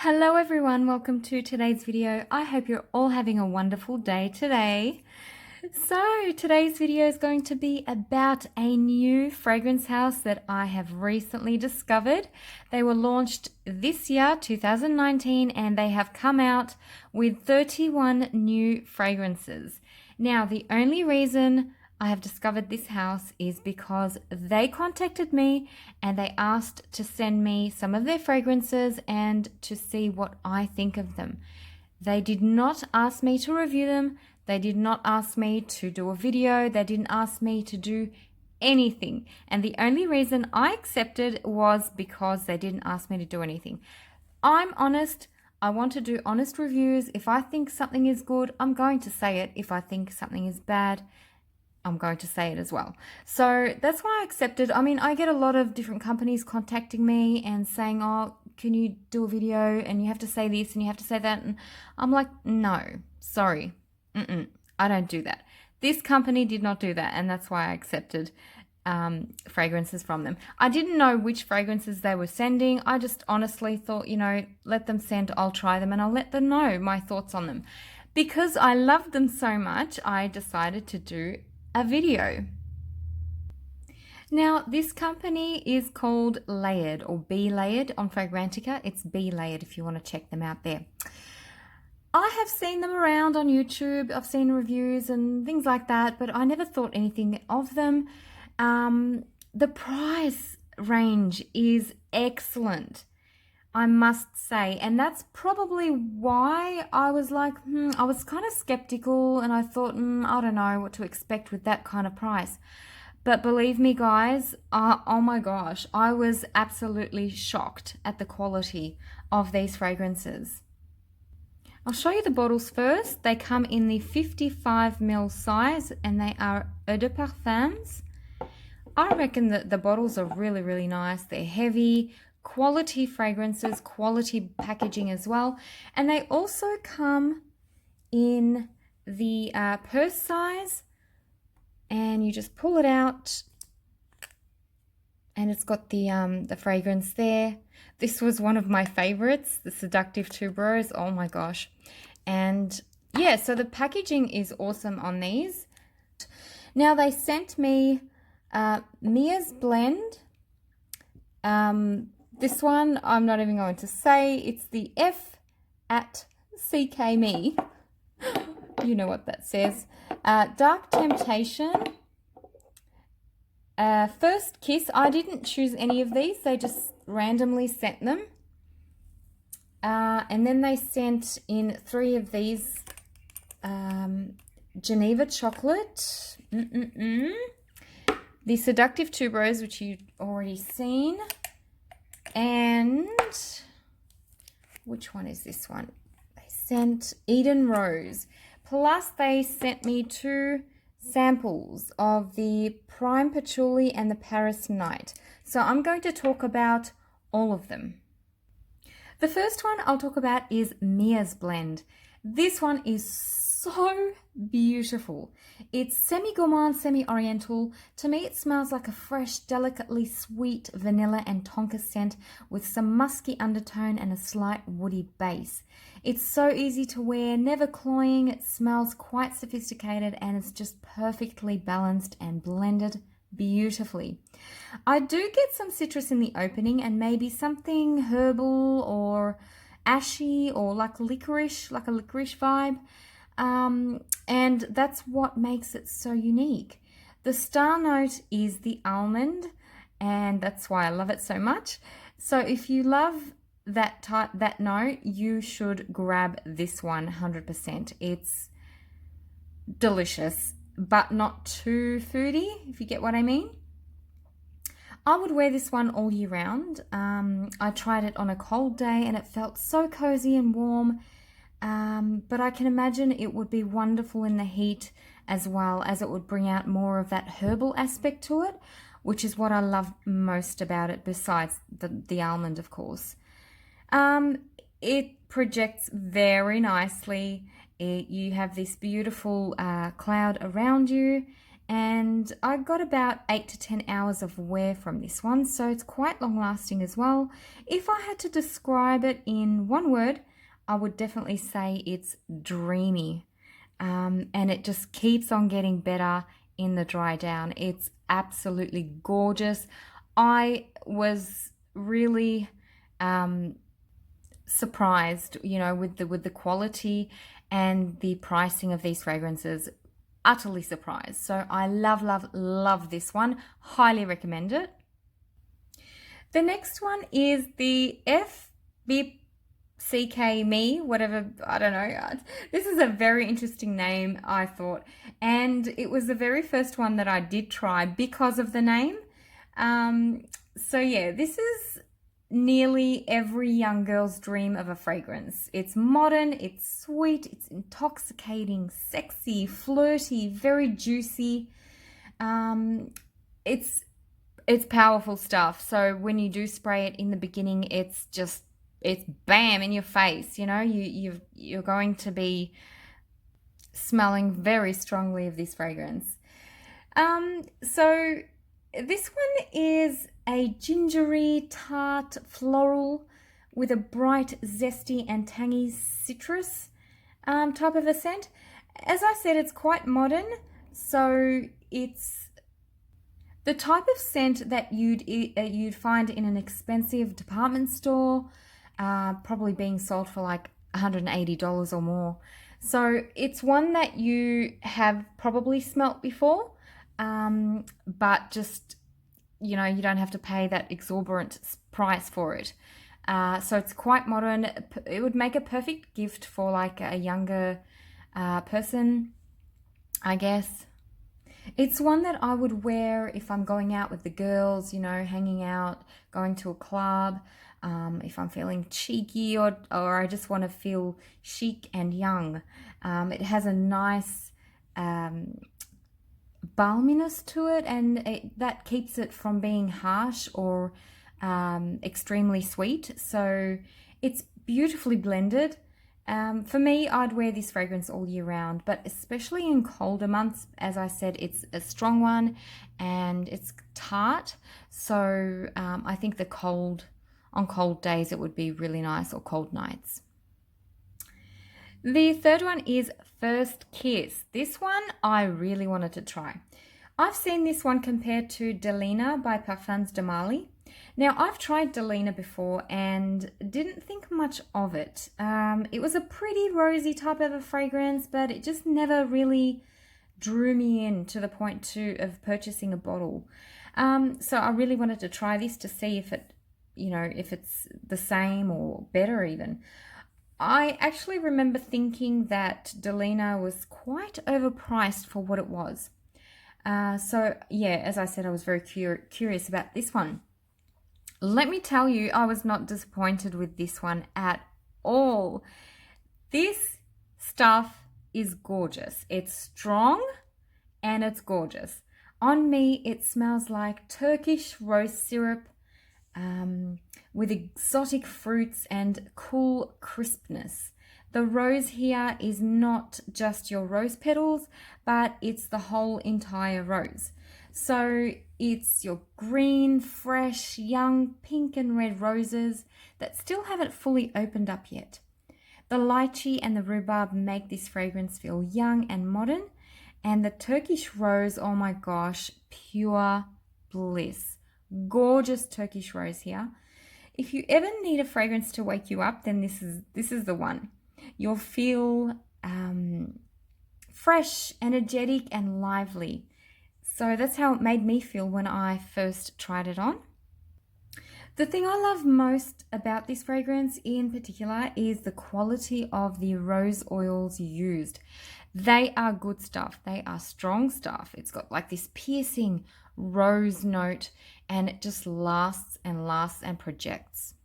Hello everyone, welcome to today's video. I hope you're all having a wonderful day today. So today's video is going to be about a new fragrance house that I have recently discovered. They were launched this year, 2019, and they have come out with 31 new fragrances. Now, the only reason I have discovered this house is because they contacted me and they asked to send me some of their fragrances and to see what I think of them. They did not ask me to review them. They did not ask me to do a video. They didn't ask me to do anything. And the only reason I accepted was because they didn't ask me to do anything. I'm honest. I want to do honest reviews. If I think something is good, I'm going to say it. If I think something is bad, I'm going to say it as well. So that's why I accepted. I mean, I get a lot of different companies contacting me and saying, oh, can you do a video and you have to say this and you have to say that? And I'm like, no, sorry. I don't do that. This company did not do that. And that's why I accepted fragrances from them. I didn't know which fragrances they were sending. I just honestly thought, let them send, I'll try them and I'll let them know my thoughts on them. Because I loved them so much, I decided to do a video. Now, this company is called Layered or Be Layered on Fragrantica. It's Be Layered if you want to check them out there. I have seen them around on YouTube. I've seen reviews and things like that, but I never thought anything of them. The price range is excellent, I must say, and that's probably why I was like, I was kind of skeptical and I thought, I don't know what to expect with that kind of price. But believe me, guys, oh my gosh, I was absolutely shocked at the quality of these fragrances. I'll show you the bottles first. They come in the 55ml size and they are Eau de Perfumes. I reckon that the bottles are really, really nice. They're heavy, quality fragrances, quality packaging as well. And they also come in the purse size, and you just pull it out and it's got the fragrance there. This was one of my favorites, the Seductive Tuberose. Oh my gosh. And yeah, so the packaging is awesome on these. Now they sent me Mia's Blend. This one, I'm not even going to say. It's the F at CK Me. You know what that says. Dark Temptation. First Kiss. I didn't choose any of these. They just randomly sent them. And then they sent in 3 of these. Geneva Chocolate. The Seductive Tuberose, which you've already seen. And which one is this one? They sent Eden Rose. Plus they sent me 2 samples of the Prime Patchouli and the Paris Night. So I'm going to talk about all of them. The first one I'll talk about is Mia's Blend. This one is so beautiful. It's semi-gourmand, semi-oriental. To me, it smells like a fresh, delicately sweet vanilla and tonka scent with some musky undertone and a slight woody base. It's so easy to wear, never cloying. It smells quite sophisticated and it's just perfectly balanced and blended beautifully. I do get some citrus in the opening and maybe something herbal or ashy or like licorice, like a licorice vibe. And that's what makes it so unique. The star note is the almond, and that's why I love it so much. So if you love that note, you should grab this one 100%. It's delicious, but not too foodie, if you get what I mean. I would wear this one all year round. I tried it on a cold day and it felt so cozy and warm. But I can imagine it would be wonderful in the heat as well, as it would bring out more of that herbal aspect to it, which is what I love most about it, besides the almond, of course. It projects very nicely. You have this beautiful cloud around you, and I got about 8 to 10 hours of wear from this one, so it's quite long lasting as well. If I had to describe it in one word, I would definitely say it's dreamy. And it just keeps on getting better in the dry down. It's absolutely gorgeous. I was really surprised, with the quality and the pricing of these fragrances. Utterly surprised. So I love, love, love this one. Highly recommend it. The next one is the FBCK Me, whatever, I don't know. This is a very interesting name, I thought. And it was the very first one that I did try because of the name. So yeah, this is nearly every young girl's dream of a fragrance. It's modern, it's sweet, it's intoxicating, sexy, flirty, very juicy. It's powerful stuff. So when you do spray it in the beginning, it's bam in your face. You're going to be smelling very strongly of this fragrance. So this one is a gingery, tart, floral with a bright, zesty and tangy citrus type of a scent. As I said, it's quite modern, so it's the type of scent that you'd find in an expensive department store, probably being sold for like $180 or more. So it's one that you have probably smelt before, but just, you don't have to pay that exorbitant price for it. So it's quite modern. It would make a perfect gift for like a younger person, I guess. It's one that I would wear if I'm going out with the girls, hanging out, going to a club, if I'm feeling cheeky or I just want to feel chic and young. It has a nice balminess to it, and that keeps it from being harsh or extremely sweet. So it's beautifully blended. For me, I'd wear this fragrance all year round, but especially in colder months. As I said, it's a strong one and it's tart. So I think on cold days, it would be really nice, or cold nights. The third one is First Kiss. This one I really wanted to try. I've seen this one compared to Delina by Parfums de Marly. Now, I've tried Delina before and didn't think much of it. It was a pretty rosy type of a fragrance, but it just never really drew me in to the point of purchasing a bottle. So I really wanted to try this to see if it's the same or better even. I actually remember thinking that Delina was quite overpriced for what it was. So yeah, as I said, I was very curious about this one. Let me tell you, I was not disappointed with this one at all. This stuff is gorgeous. It's strong and it's gorgeous. On me, it smells like Turkish rose syrup with exotic fruits and cool crispness. The rose here is not just your rose petals, but it's the whole entire rose. So it's your green, fresh, young, pink and red roses that still haven't fully opened up yet. The lychee and the rhubarb make this fragrance feel young and modern. And the Turkish rose, oh my gosh, pure bliss. Gorgeous Turkish rose here. If you ever need a fragrance to wake you up, then this is the one. You'll feel fresh, energetic and lively. So that's how it made me feel when I first tried it on. The thing I love most about this fragrance in particular is the quality of the rose oils used. They are good stuff. They are strong stuff. It's got like this piercing rose note and it just lasts and lasts and projects.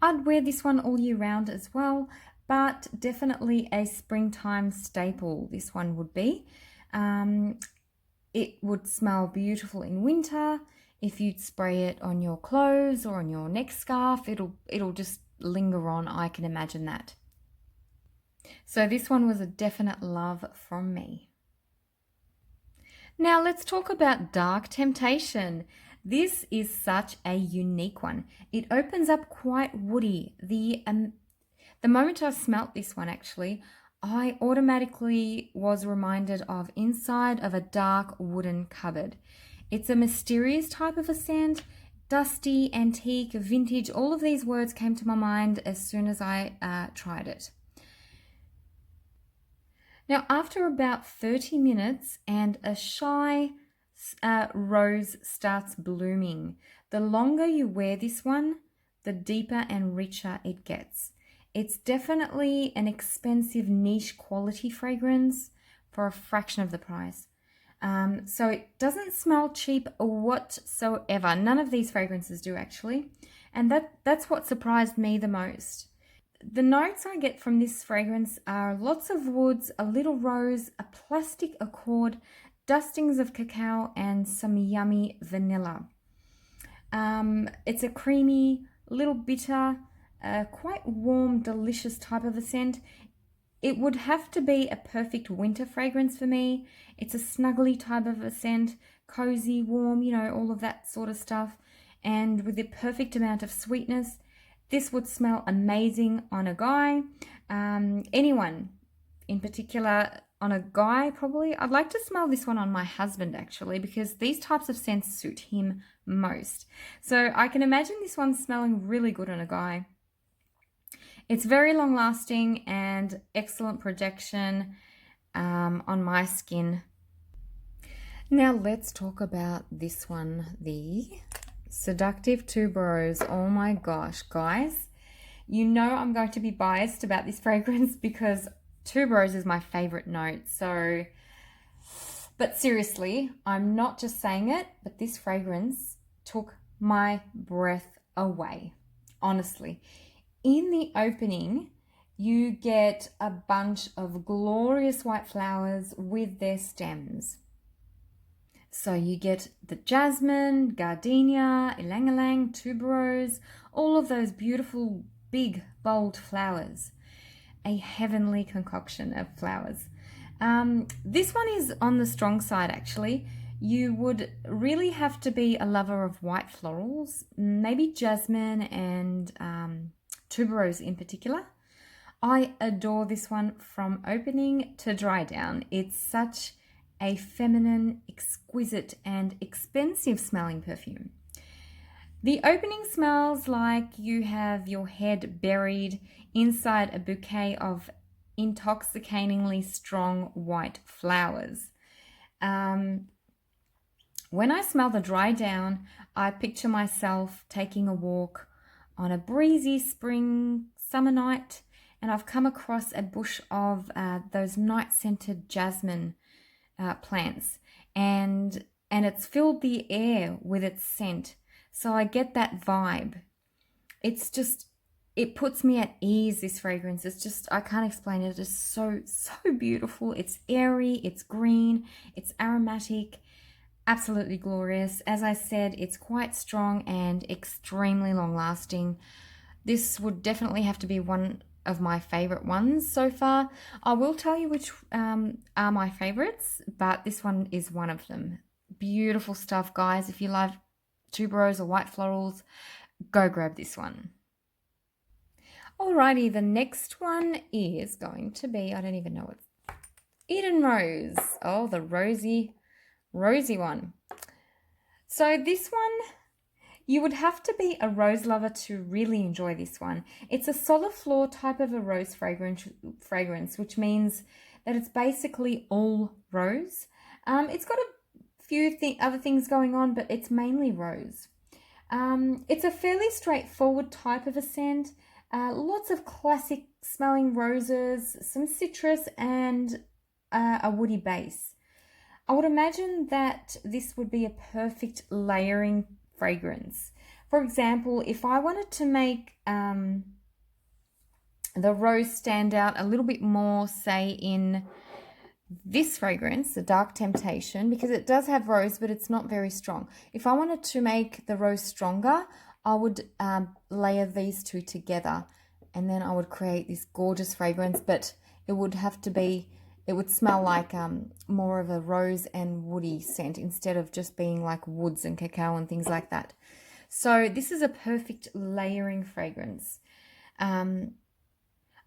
I'd wear this one all year round as well, but definitely a springtime staple this one would be. It would smell beautiful in winter. If you'd spray it on your clothes or on your neck scarf, it'll just linger on. I can imagine that. So this one was a definite love from me. Now let's talk about Dark Temptation. This is such a unique one. It opens up quite woody. The moment I smelt this one, actually, I automatically was reminded of inside of a dark wooden cupboard. It's a mysterious type of a scent, dusty, antique, vintage. All of these words came to my mind as soon as I tried it. Now, after about 30 minutes and a shy rose starts blooming, the longer you wear this one, the deeper and richer it gets. It's definitely an expensive niche quality fragrance for a fraction of the price. So it doesn't smell cheap whatsoever. None of these fragrances do, actually. And that's what surprised me the most. The notes I get from this fragrance are lots of woods, a little rose, a plastic accord, dustings of cacao, and some yummy vanilla. It's a creamy, little bitter, quite warm, delicious type of a scent. It would have to be a perfect winter fragrance for me. It's a snuggly type of a scent, cozy, warm, all of that sort of stuff. And with the perfect amount of sweetness, this would smell amazing on a guy. Anyone in particular, on a guy probably. I'd like to smell this one on my husband actually, because these types of scents suit him most. So I can imagine this one smelling really good on a guy. It's very long lasting and excellent projection on my skin. Now let's talk about this one, the Seductive Tuberose. Oh my gosh, guys. You know I'm going to be biased about this fragrance because Tuberose is my favorite note. But seriously, I'm not just saying it, but this fragrance took my breath away. Honestly. In the opening, you get a bunch of glorious white flowers with their stems. So you get the jasmine, gardenia, ylang-ylang, tuberose, all of those beautiful, big, bold flowers. A heavenly concoction of flowers. This one is on the strong side, actually. You would really have to be a lover of white florals, maybe jasmine and tuberose in particular. I adore this one from opening to dry down. It's such a feminine, exquisite, and expensive smelling perfume. The opening smells like you have your head buried inside a bouquet of intoxicatingly strong white flowers. When I smell the dry down, I picture myself taking a walk on a breezy spring summer night, and I've come across a bush of those night-scented jasmine plants, and it's filled the air with its scent. So I get that vibe. It puts me at ease, this fragrance. It's just, I can't explain it. It's so beautiful. It's airy, it's green, it's aromatic, absolutely glorious. As I said, it's quite strong and extremely long lasting. This would definitely have to be one of my favorite ones so far. I will tell you which are my favorites, but this one is one of them. Beautiful stuff, guys. If you love tuberose or white florals, go grab this one. Alrighty, the next one is going to be, I don't even know what, Eden Rose. Oh, the rosy one. So this one, you would have to be a rose lover to really enjoy this one. It's a solid floor type of a rose fragrance, which means that it's basically all rose. It's got a few other things going on, but it's mainly rose. It's a fairly straightforward type of a scent. Lots of classic smelling roses, some citrus, and a woody base. I would imagine that this would be a perfect layering fragrance. For example, if I wanted to make the rose stand out a little bit more, say in this fragrance, the Dark Temptation, because it does have rose, but it's not very strong. If I wanted to make the rose stronger, I would layer these two together, and then I would create this gorgeous fragrance, but it would have to be it would smell like more of a rose and woody scent instead of just being like woods and cacao and things like that. So this is a perfect layering fragrance.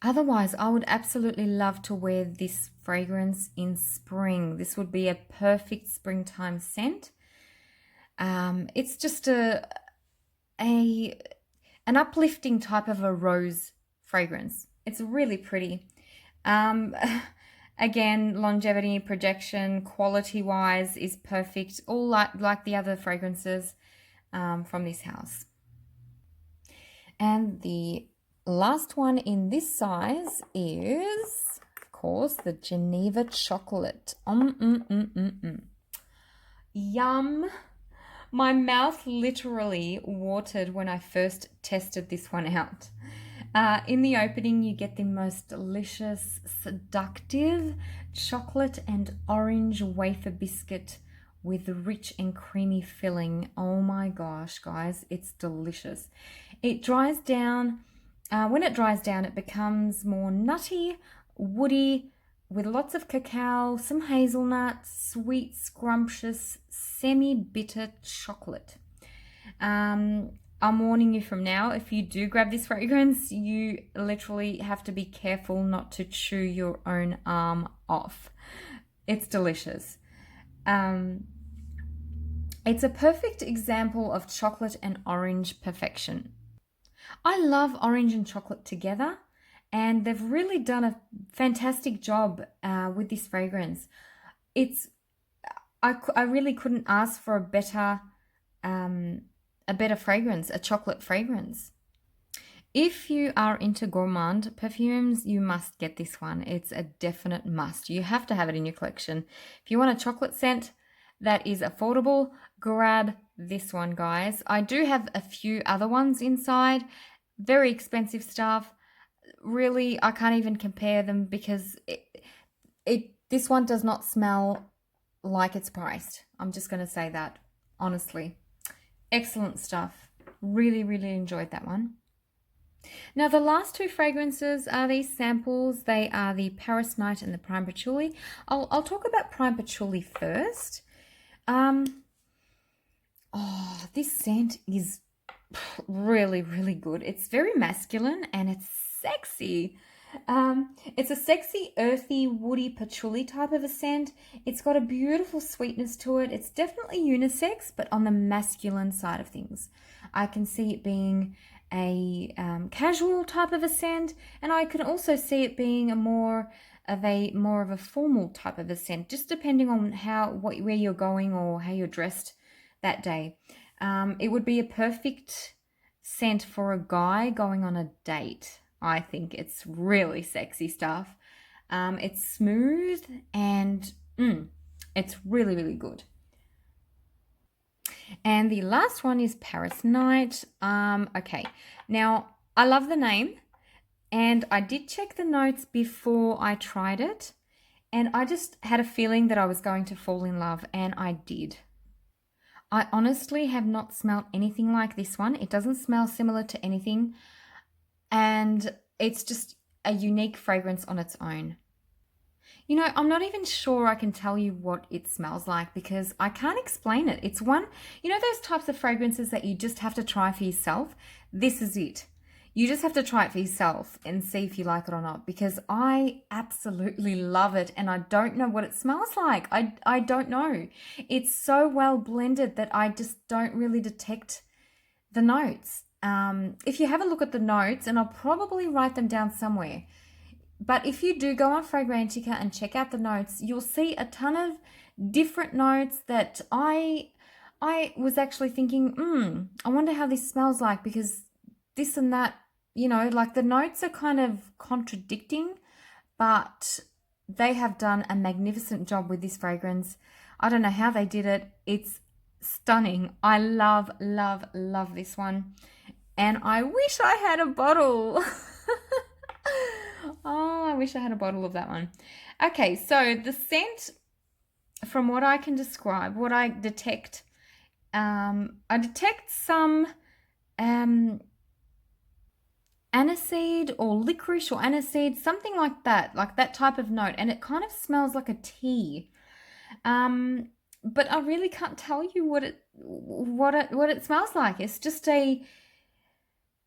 Otherwise, I would absolutely love to wear this fragrance in spring. This would be a perfect springtime scent. It's just an uplifting type of a rose fragrance. It's really pretty. Um, Again, longevity, projection, quality-wise is perfect. All like the other fragrances from this house. And the last one in this size is, of course, the Geneva Chocolate. Yum. My mouth literally watered when I first tested this one out. In the opening, you get the most delicious, seductive chocolate and orange wafer biscuit with rich and creamy filling. Oh my gosh, guys, it's delicious. It dries down. When it dries down, it becomes more nutty, woody, with lots of cacao, some hazelnut, sweet, scrumptious, semi-bitter chocolate. I'm warning you from now, if you do grab this fragrance, you literally have to be careful not to chew your own arm off. It's delicious. It's a perfect example of chocolate and orange perfection. I love orange and chocolate together, and they've really done a fantastic job with this fragrance. It's I really couldn't ask for a better fragrance, a chocolate fragrance. If you are into gourmand perfumes, you must get this one. It's a definite must. You have to have it in your collection. If you want a chocolate scent that is affordable, grab this one, guys. I do have a few other ones inside. Very expensive stuff. Really, I can't even compare them because this one does not smell like it's priced. I'm just going to say that, honestly. Excellent stuff. Really, really enjoyed that one. Now, the last two fragrances are these samples. They are the Paris Night and the Prime Patchouli. I'll talk about Prime Patchouli first. This scent is really, really good. It's very masculine and it's sexy. It's a sexy, earthy, woody patchouli type of a scent. It's got a beautiful sweetness to it. It's definitely unisex, but on the masculine side of things. I can see it being a casual type of a scent, and I can also see it being more of a formal type of a scent, just depending on where you're going or how you're dressed that day. It would be a perfect scent for a guy going on a date. I think it's really sexy stuff. It's smooth and it's really, really good. And the last one is Paris Night. Okay, now I love the name, and I did check the notes before I tried it, and I just had a feeling that I was going to fall in love, and I did. I honestly have not smelled anything like this one. It doesn't smell similar to anything, and it's just a unique fragrance on its own. You know, I'm not even sure I can tell you what it smells like because I can't explain it. It's one, you know, those types of fragrances that you just have to try for yourself? This is it. You just have to try it for yourself and see if you like it or not, because I absolutely love it and I don't know what it smells like. I don't know. It's so well blended that I just don't really detect the notes. If you have a look at the notes, and I'll probably write them down somewhere, but if you do go on Fragrantica and check out the notes, you'll see a ton of different notes that I was actually thinking, I wonder how this smells like, because this and that, you know, like the notes are kind of contradicting, but they have done a magnificent job with this fragrance. I don't know how they did it. It's stunning. I love, love, love this one. And I wish I had a bottle. Oh, I wish I had a bottle of that one. Okay, so the scent, from what I can describe, what I detect some aniseed or licorice or aniseed, something like that type of note. And it kind of smells like a tea. Um, but I really can't tell you what it smells like. It's just a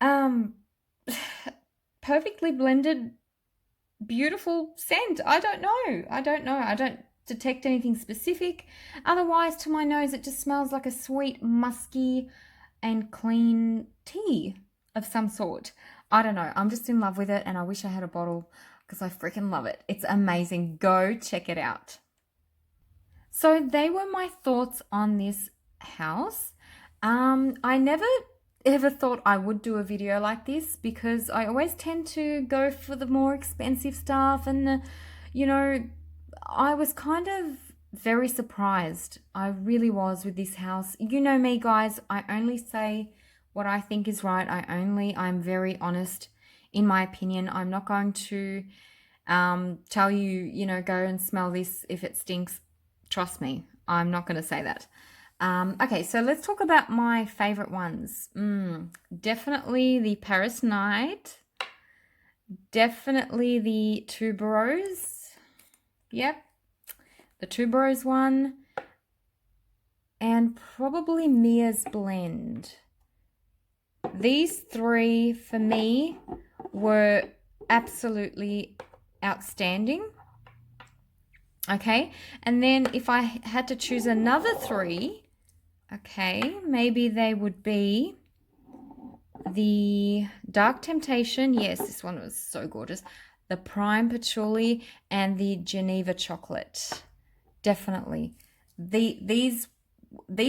um perfectly blended, beautiful scent. I don't know. I don't know. I don't detect anything specific. Otherwise, to my nose, it just smells like a sweet, musky, and clean tea of some sort. I don't know. I'm just in love with it, and I wish I had a bottle because I freaking love it. It's amazing. Go check it out. So they were my thoughts on this house. I never ever thought I would do a video like this because I always tend to go for the more expensive stuff and you know, I was kind of very surprised. I really was with this house. You know me, guys. I only say what I think is right. I'm very honest in my opinion. I'm not going to tell you, go and smell this if it stinks. Trust me, I'm not going to say that. Okay, so let's talk about my favorite ones. Definitely the Paris Night. Definitely the Tuberose. Yep, the Tuberose one. And probably Mia's Blend. These three, for me, were absolutely outstanding. Okay, and then if I had to choose another three, okay, maybe they would be the Dark Temptation. Yes, this one was so gorgeous. The Prime Patchouli and the Geneva Chocolate. Definitely. These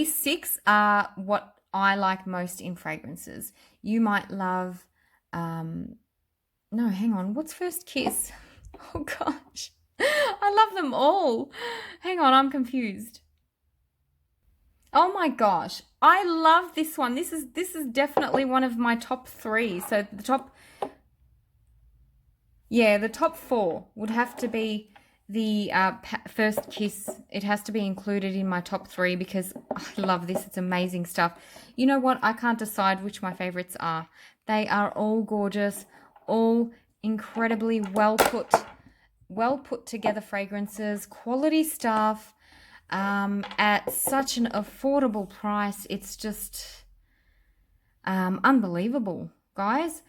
six are what I like most in fragrances. You might love, no, hang on. What's First Kiss? Oh gosh. I love them all. Hang on, I'm confused. Oh my gosh. I love this one. This is definitely one of my top three. So the top four would have to be the First Kiss. It has to be included in my top three because I love this. It's amazing stuff. You know what? I can't decide which my favorites are. They are all gorgeous, all incredibly well put together fragrances, quality stuff, at such an affordable price. It's just unbelievable, guys.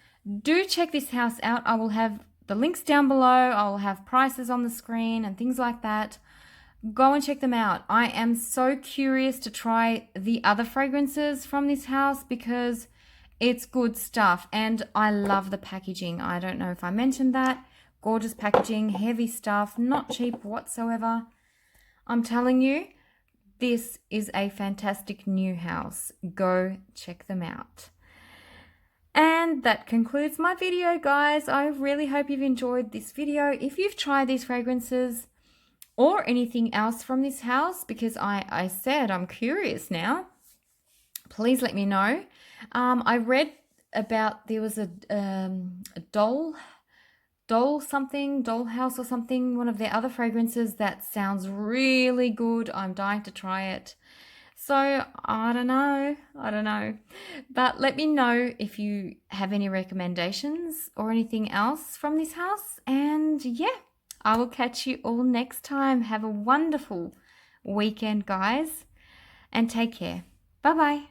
Do check this house out. I will have the links down below. I'll have prices on the screen and things like that. Go and check them out. I am so curious to try the other fragrances from this house because it's good stuff and I love the packaging. I don't know if I mentioned that. Gorgeous packaging, heavy stuff, not cheap whatsoever. I'm telling you, this is a fantastic new house. Go check them out. And that concludes my video, guys. I really hope you've enjoyed this video. If you've tried these fragrances or anything else from this house, because I said I'm curious now, please let me know. I read about there was a dollhouse or something, one of their other fragrances that sounds really good. I'm dying to try it. So I don't know. But let me know if you have any recommendations or anything else from this house. And yeah, I will catch you all next time. Have a wonderful weekend, guys, and take care. Bye-bye.